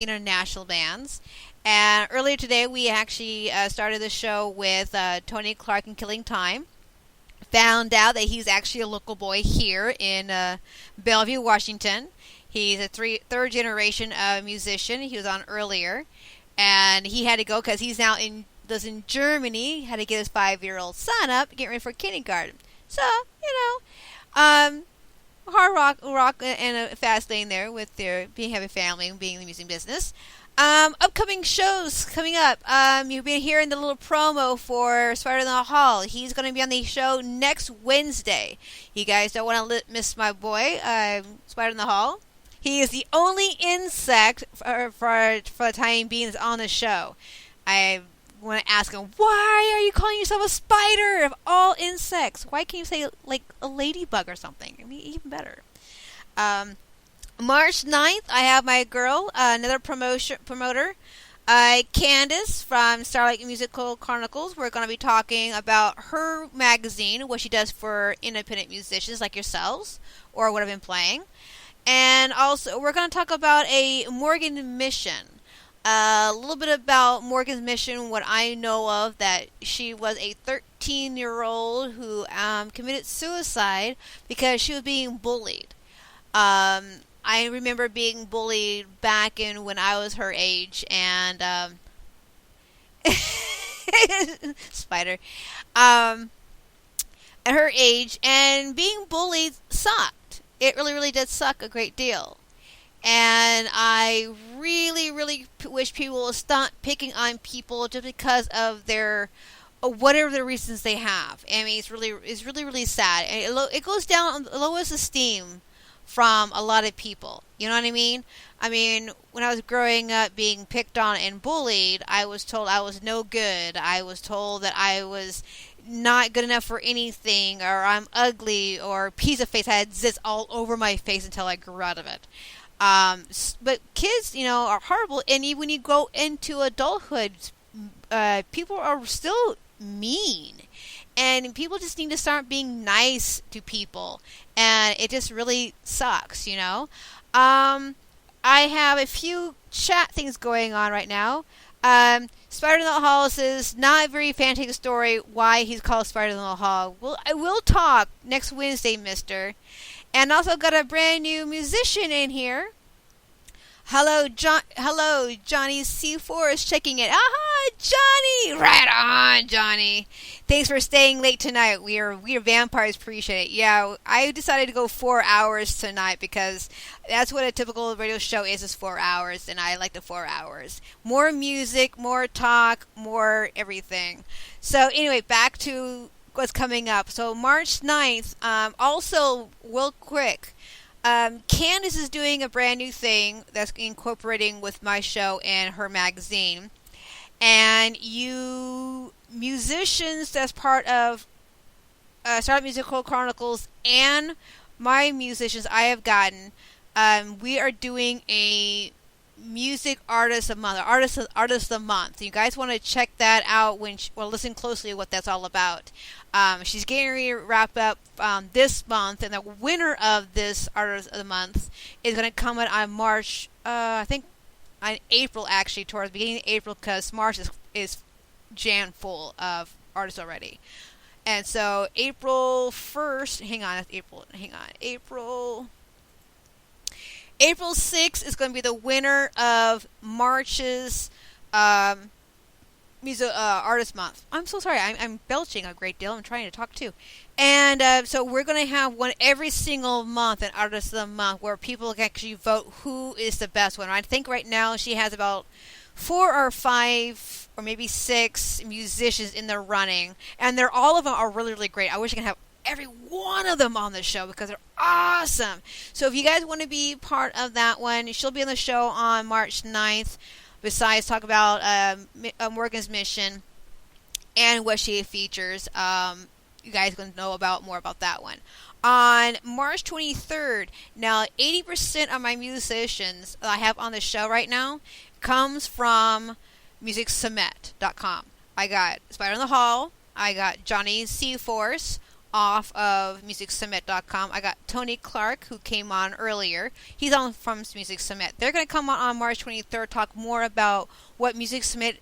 international bands. And earlier today, we actually started the show with Tony Clark and Killing Time. Found out that he's actually a local boy here in Bellevue, Washington. He's a third generation musician. He was on earlier, and he had to go because he's now lives in Germany. Had to get his 5-year-old son up, get ready for kindergarten. So hard rock, and a fast lane there with their being having family and being in the music business. Upcoming shows coming up. You've been hearing the little promo for Spider in the Hall. He's going to be on the show next Wednesday. You guys don't want to miss my boy, Spider in the Hall. He is the only insect for the time being that's on the show. I want to ask him, why are you calling yourself a spider of all insects? Why can't you say like a ladybug or something? I mean, even better. March 9th, I have my girl, another promoter, Candace from Starlight Musical Chronicles. We're going to be talking about her magazine, what she does for independent musicians like yourselves, or what I've been playing. And also, we're going to talk about a Morgan mission. A little bit about Morgan's mission, what I know of, that she was a 13-year-old who committed suicide because she was being bullied. I remember being bullied back in when I was her age, and spider, at her age, and being bullied sucked. It really, really did suck a great deal. And I really, really wish people would stop picking on people just because of their whatever the reasons they have. I mean, it's really, really sad. And it goes down on the lowest esteem from a lot of people. You know what I mean? I mean, when I was growing up being picked on and bullied, I was told I was no good. I was told that I was not good enough for anything, or I'm ugly, or piece of face. I had zits all over my face until I grew out of it. But kids, are horrible. And when you go into adulthood, people are still mean. And people just need to start being nice to people. And it just really sucks, I have a few chat things going on right now. Spider in the Hall says, not a very fantastic story why he's called Spider in the Hall. Well, I will talk next Wednesday, mister. And also got a brand new musician in here. Hello, Johnny C4 is checking it. Aha, Johnny! Right on, Johnny. Thanks for staying late tonight. We are vampires, appreciate it. Yeah, I decided to go 4 hours tonight because that's what a typical radio show is 4 hours, and I like the 4 hours. More music, more talk, more everything. So anyway, back to what's coming up. So March 9th, also real quick, Candace is doing a brand new thing that's incorporating with my show and her magazine. And you musicians that's part of Starlight Musical Chronicles and my musicians I have gotten, we are doing a music artist of the month, artist of the month. You guys want to check that out listen closely to what that's all about. She's getting ready to wrap up this month, and the winner of this artist of the month is going to come out on March. I think on April, actually, towards the beginning of April, because March is jam full of artists already. And so April 1st, April 6th is going to be the winner of March's Music Artist Month. I'm so sorry. I'm belching a great deal. I'm trying to talk too. And so we're going to have one every single month, an Artist of the Month, where people can actually vote who is the best one. I think right now she has about 4 or 5 or maybe 6 musicians in the running. And all of them are really, really great. I wish I could have every one of them on the show because they're awesome. So if you guys want to be part of that one, she'll be on the show on March 9th. Besides, talk about Morgan's mission and what she features. You guys can know more about that one. On March 23rd, now 80% of my musicians that I have on the show right now comes from musicsummit.com. I got Spider in the Hall. I got Johnny C. Force, off of MusicSubmit.com. I got Tony Clark, who came on earlier. He's on from Music Submit. They're going to come on March 23rd, talk more about what Music Submit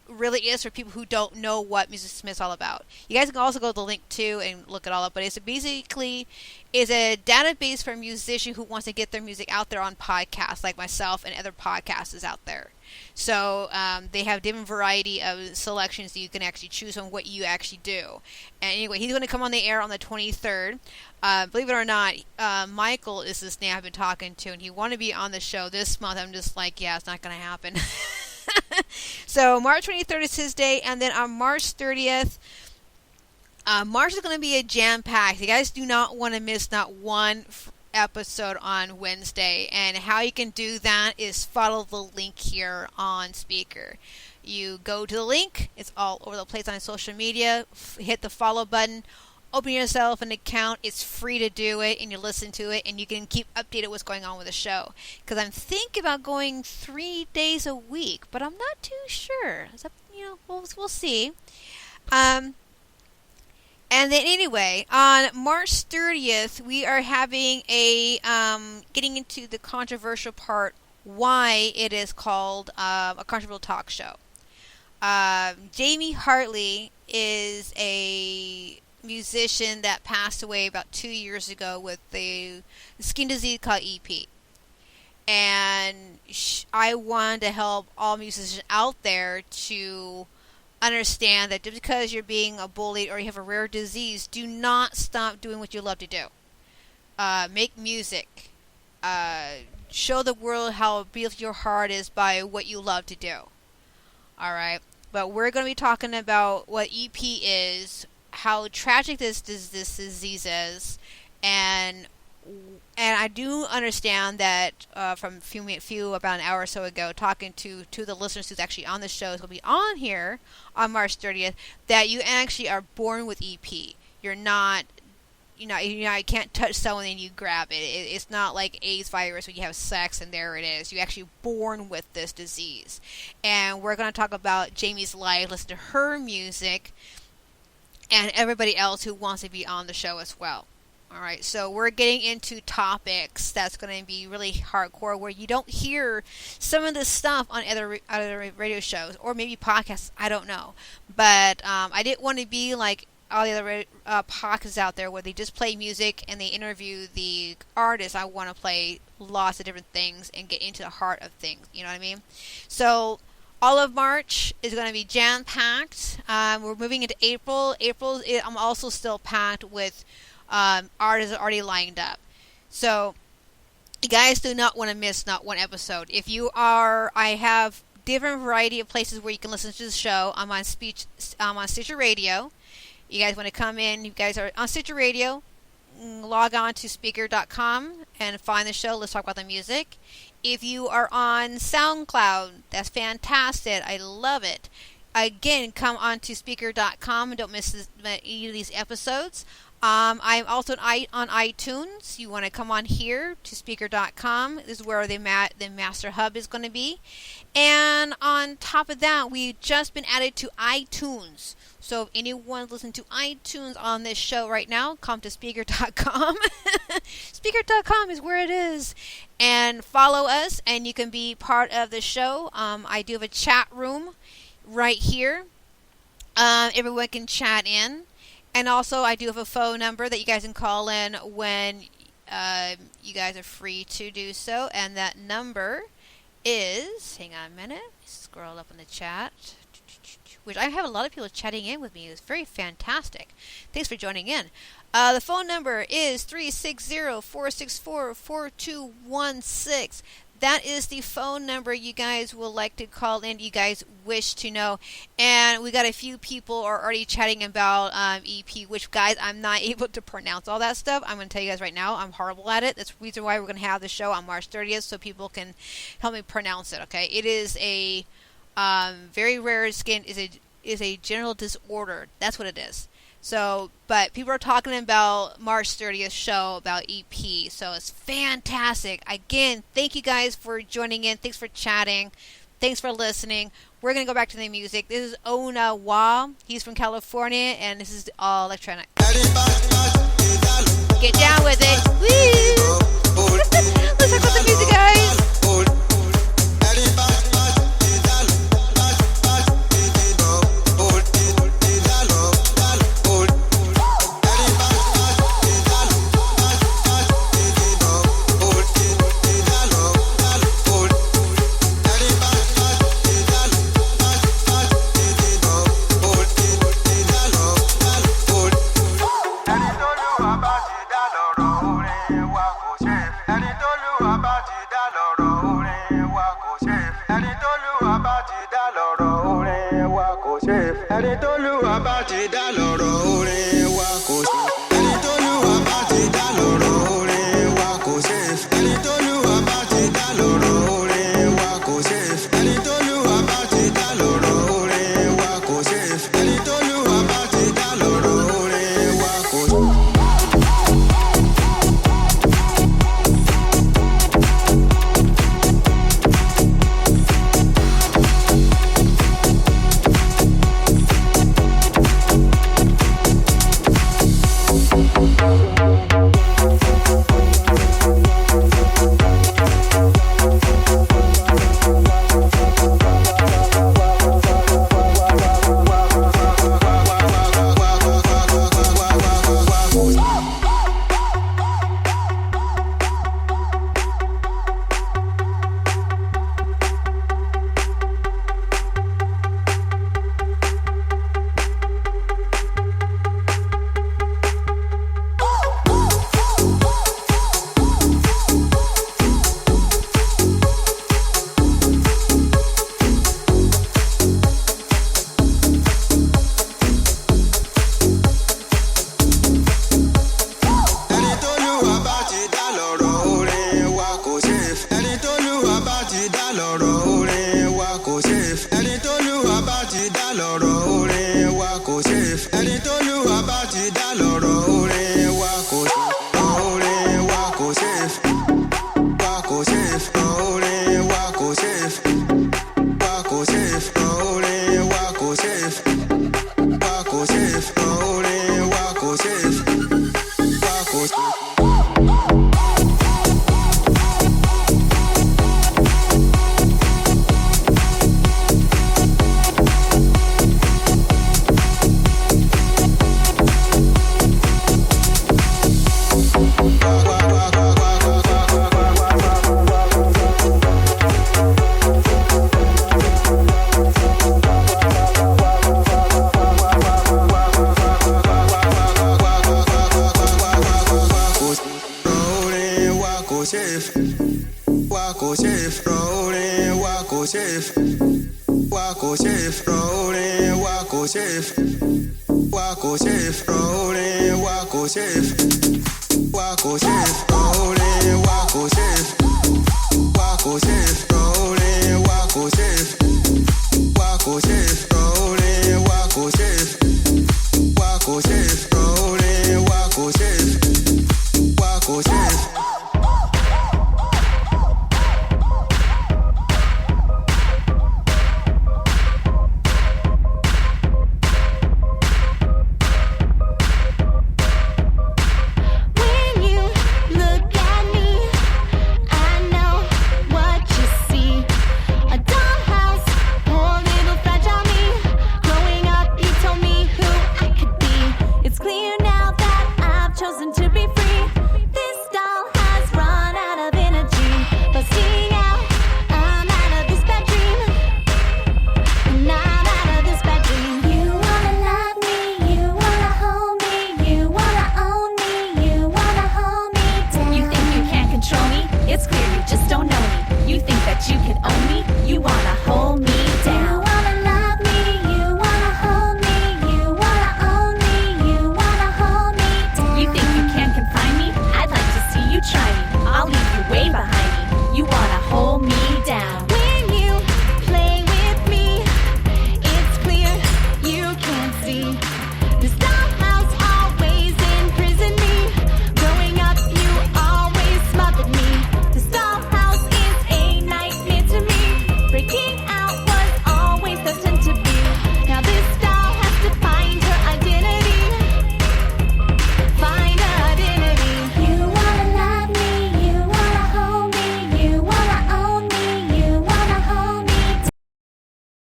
really is for people who don't know what Music Submit is all about. You guys can also go to the link too and look it all up. But it's basically is a database for a musician who wants to get their music out there on podcasts, like myself and other podcasters out there. So they have different variety of selections that you can actually choose on what you actually do. And anyway, he's going to come on the air on the 23rd. Believe it or not, Michael is this name I've been talking to, and he wanted to be on the show this month. I'm just like, yeah, it's not going to happen. So March 23rd is his day, and then on March 30th, March is going to be a jam-packed. You guys do not want to miss not one episode on Wednesday, and how you can do that is follow the link here on Speaker. You go to the link, it's all over the place on social media, hit the follow button, open yourself an account. It's free to do it, and you listen to it, and you can keep updated what's going on with the show. Because I'm thinking about going 3 days a week, but I'm not too sure. So, we'll see. And then anyway, on March 30th, we are having getting into the controversial part, why it is called a controversial talk show. Jamie Hartley is a musician that passed away about 2 years ago with a skin disease called EP. And I wanted to help all musicians out there to understand that just because you're being bullied or you have a rare disease, do not stop doing what you love to do. Make music. Show the world how beautiful your heart is by what you love to do. Alright? But we're going to be talking about what EP is, how tragic this disease is, and I do understand that from about an hour or so ago, talking to the listeners who's actually on the show, is going to be on here on March 30th, that you actually are born with EP. You're not, you can't touch someone and you grab it. It's not like AIDS virus where you have sex and there it is. You're actually born with this disease. And we're going to talk about Jamie's life, listen to her music, and everybody else who wants to be on the show as well. Alright, so we're getting into topics that's going to be really hardcore, where you don't hear some of this stuff on other radio shows, or maybe podcasts, I don't know. But I didn't want to be like all the other podcasts out there where they just play music and they interview the artist. I want to play lots of different things and get into the heart of things, you know what I mean? So all of March is going to be jam-packed. We're moving into April. I'm also still packed with artists already lined up. So you guys do not want to miss not one episode. I have different variety of places where you can listen to the show. I'm on Stitcher Radio. You guys want to come in, you guys are on Stitcher Radio, log on to Speaker.com and find the show. Let's talk about the music. If you are on SoundCloud, that's fantastic. I love it. Again, come on to Speaker.com and don't miss any of these episodes. I'm also on iTunes. You want to come on here to Speaker.com. This is where the Master Hub is going to be. And on top of that, we've just been added to iTunes. So if anyone's listening to iTunes on this show right now, come to Speaker.com. Speaker.com is where it is. And follow us, and you can be part of the show. I do have a chat room right here. Everyone can chat in. And also, I do have a phone number that you guys can call in when you guys are free to do so. And that number is, hang on a minute, scroll up in the chat, which I have a lot of people chatting in with me. It's very fantastic. Thanks for joining in. The phone number is 360-464-4216. That is the phone number you guys will like to call in, you guys wish to know. And we got a few people are already chatting about EP, which, guys, I'm not able to pronounce all that stuff. I'm going to tell you guys right now, I'm horrible at it. That's the reason why we're going to have the show on March 30th, so people can help me pronounce it, okay? It is a very rare skin, is a general disorder. That's what it is. So, but people are talking about March 30th show about EP, so it's fantastic. Again, thank you guys for joining in. Thanks for chatting. Thanks for listening. We're going to go back to the music. This is Ona Wa. He's from California, and this is all electronic. Get down with it. Woo! Let's talk about the music, guys. ẹni tó lùwà bá ti dá lọ́rọ̀ orin wa kò sí. ẹni tó lùwà bá ti dá lọ́rọ̀ orin wa kò sí. ẹni tó lùwà bá ti dá lọ́rọ̀ orin wa kò sí. ẹni tó lùwà bá ti dá lọ́rọ̀ orin wa kò sí. ẹni tó lùwà bá ti dá lọ́rọ̀ orin wa kò sí. Wako safe.